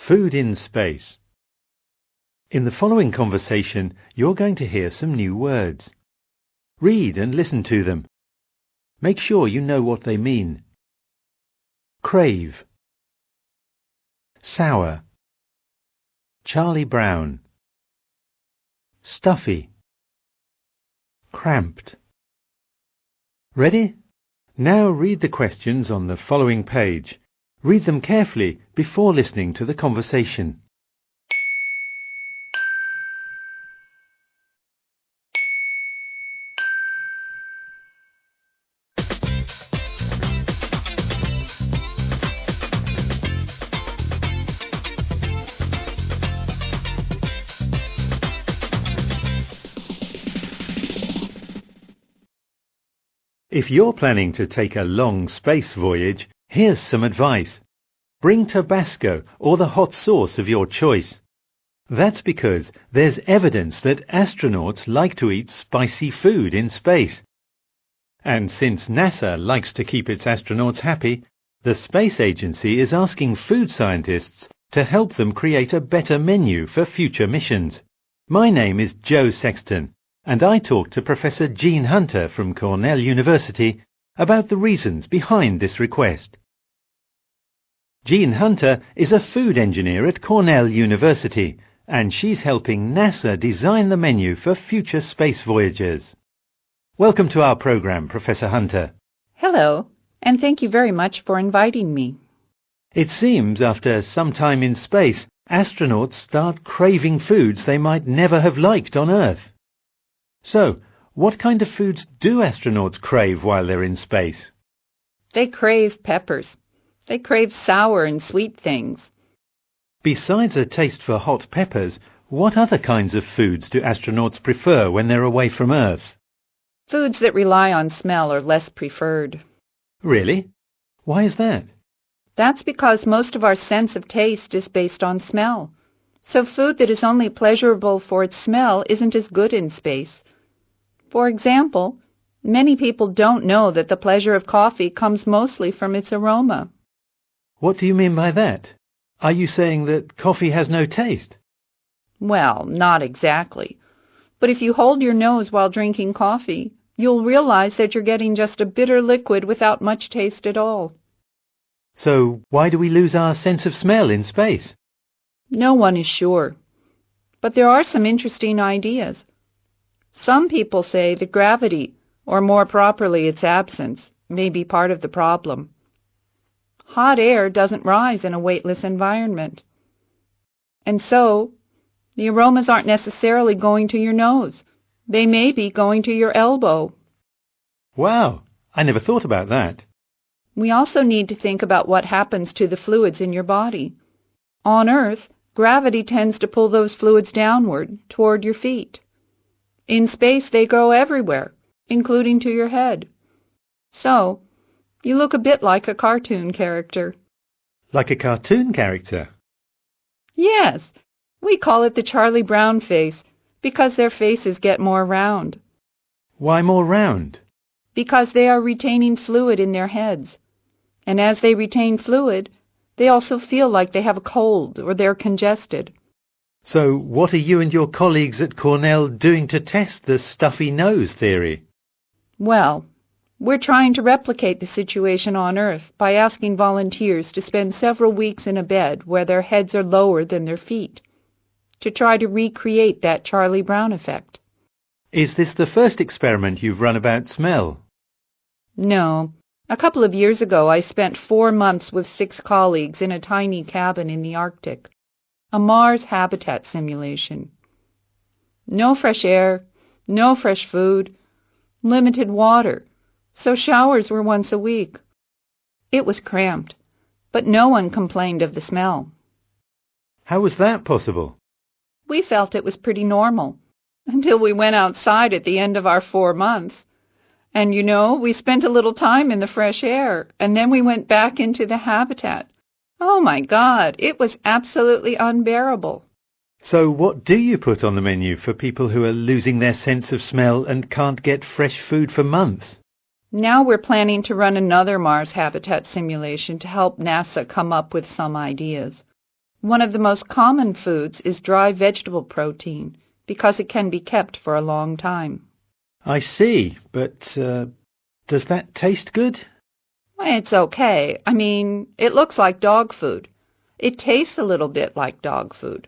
Food in space. In the following conversation, you're going to hear some new words. Read and listen to them. Make sure you know what they mean. Crave. Sour. Charlie Brown. Stuffy. Cramped. Ready? Now read the questions on the following page. Read them carefully before listening to the conversation. If you're planning to take a long space voyage, here's some advice. Bring Tabasco or the hot sauce of your choice. That's because there's evidence that astronauts like to eat spicy food in space. And since NASA likes to keep its astronauts happy, the space agency is asking food scientists to help them create a better menu for future missions. My name is Joe Sexton, and I talked to Professor Gene Hunter from Cornell University about the reasons behind this request. Gene Hunter is a food engineer at Cornell University, and she's helping NASA design the menu for future space voyages. Welcome to our program, Professor Hunter. Hello, and thank you very much for inviting me. It seems after some time in space, astronauts start craving foods they might never have liked on Earth. So, what kind of foods do astronauts crave while they're in space? They crave peppers. They crave sour and sweet things. Besides a taste for hot peppers, what other kinds of foods do astronauts prefer when they're away from Earth? Foods that rely on smell are less preferred. Really? Why is that? That's because most of our sense of taste is based on smell. So food that is only pleasurable for its smell isn't as good in space. For example, many people don't know that the pleasure of coffee comes mostly from its aroma. What do you mean by that? Are you saying that coffee has no taste? Well, not exactly. But if you hold your nose while drinking coffee, you'll realize that you're getting just a bitter liquid without much taste at all. So why do we lose our sense of smell in space? No one is sure. But there are some interesting ideas. Some people say that gravity, or more properly its absence, may be part of the problem. Hot air doesn't rise in a weightless environment. And so, the aromas aren't necessarily going to your nose. They may be going to your elbow. Wow, I never thought about that. We also need to think about what happens to the fluids in your body. On Earth, gravity tends to pull those fluids downward, toward your feet. In space, they go everywhere, including to your head. So, you look a bit like a cartoon character. Like a cartoon character? Yes, we call it the Charlie Brown face, because their faces get more round. Why more round? Because they are retaining fluid in their heads. And as they retain fluid, they also feel like they have a cold or they're congested. So what are you and your colleagues at Cornell doing to test the stuffy nose theory? Well, we're trying to replicate the situation on Earth by asking volunteers to spend several weeks in a bed where their heads are lower than their feet, to try to recreate that Charlie Brown effect. Is this the first experiment you've run about smell? No. A couple of years ago, I spent 4 months with 6 colleagues in a tiny cabin in the Arctic, a Mars habitat simulation. No fresh air, no fresh food, limited water, so showers were once a week. It was cramped, but no one complained of the smell. How was that possible? We felt it was pretty normal, until we went outside at the end of our 4 months. And we spent a little time in the fresh air, and then we went back into the habitat. Oh my God, it was absolutely unbearable. So what do you put on the menu for people who are losing their sense of smell and can't get fresh food for months? Now we're planning to run another Mars habitat simulation to help NASA come up with some ideas. One of the most common foods is dry vegetable protein because it can be kept for a long time. I see, but does that taste good? It's okay. I mean, it looks like dog food. It tastes a little bit like dog food.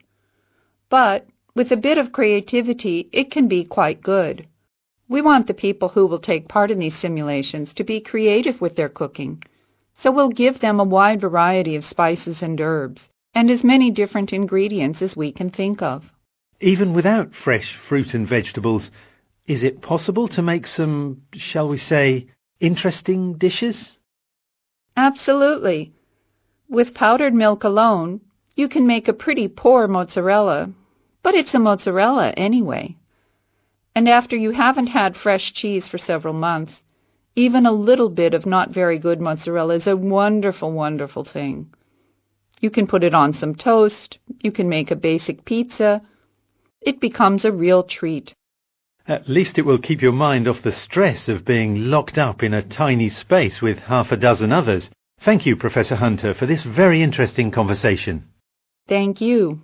But with a bit of creativity, it can be quite good. We want the people who will take part in these simulations to be creative with their cooking. So we'll give them a wide variety of spices and herbs, and as many different ingredients as we can think of. Even without fresh fruit and vegetables, is it possible to make some, shall we say, interesting dishes? Absolutely. With powdered milk alone, you can make a pretty poor mozzarella, but it's a mozzarella anyway. And after you haven't had fresh cheese for several months, even a little bit of not very good mozzarella is a wonderful, wonderful thing. You can put it on some toast. You can make a basic pizza. It becomes a real treat. At least it will keep your mind off the stress of being locked up in a tiny space with half a dozen others. Thank you, Professor Hunter, for this very interesting conversation. Thank you.